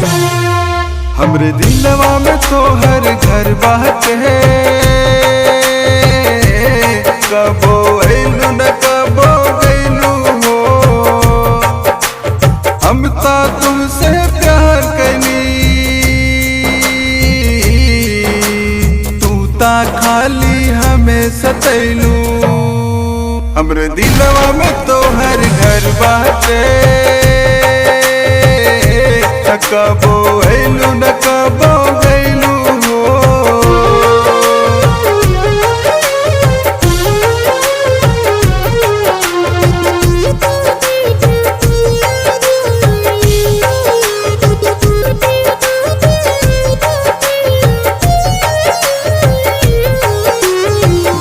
हमरे दिलवा में तोहर घर बाटे, कबो अइलू न कबो गइलू हो। हम ता तुमसे प्यार कनी, तू ता खाली हमें सतैलू। हमरे दिलवा में तोहर घर बाटे, कबो अइलू न कबो गइलू हो।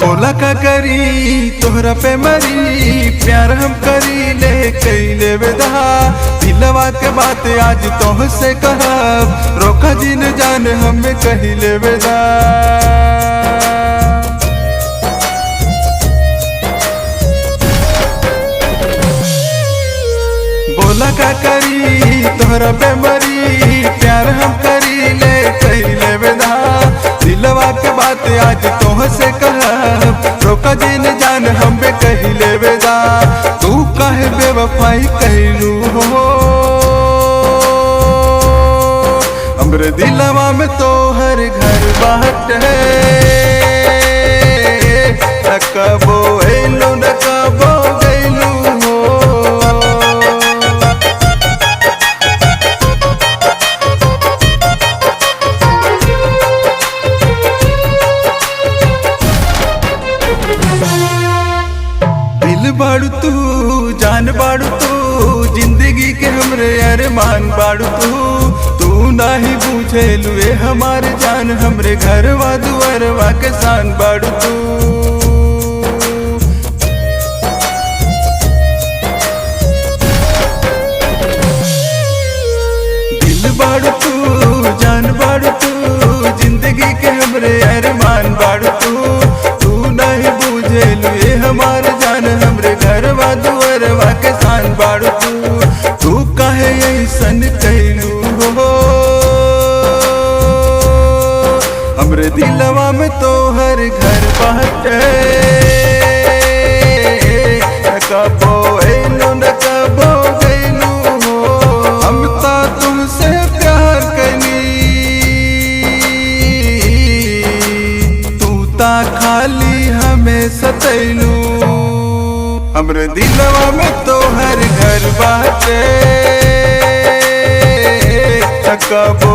बोला का करी तोहरा पे मरी, प्यार हम करी ले कैले विदा। दिलवा के बात आज तोह से कहब, रोका जिन जान हमें कहिले विदा। बोला का करी तोहरा पे मरी, प्यार हम करी ले कैले विदा। दिलवा के बात आज तोह से कहब, रोका जिन जान हमें कहिले विदा। तू काहे बेवफाई कहलू हो, हमरे दिलवा में तोहर घर बाटे, कबो अइलू न कबो गइलू हो। दिल बाड़ू तू, जान बाड़ू तू, जिंदगी के हमरे अरमान बाड़ू तू नाही बुझेलू ए हमार जान, हमरे घरवा दुआरवा के शान बाड़ू तू। दिल बाड़ू तू, जान बाड़ू तू, जिंदगी के हमरे अरमान बाड़ू तू नहीं बुझेलू ए हमार जान, हमरे घरवा दुआरवा के शान बाड़ू तू काहे ऐसन कैलू हो। हमरे दिलवा में तोहर घर बाटे, कबो अइलू न कबो गइलू हो। हम ता तुमसे प्यार कनी, तू ता खाली हमें सतैलू। हमरे दिलवा में तोहर घर बाटे, कबो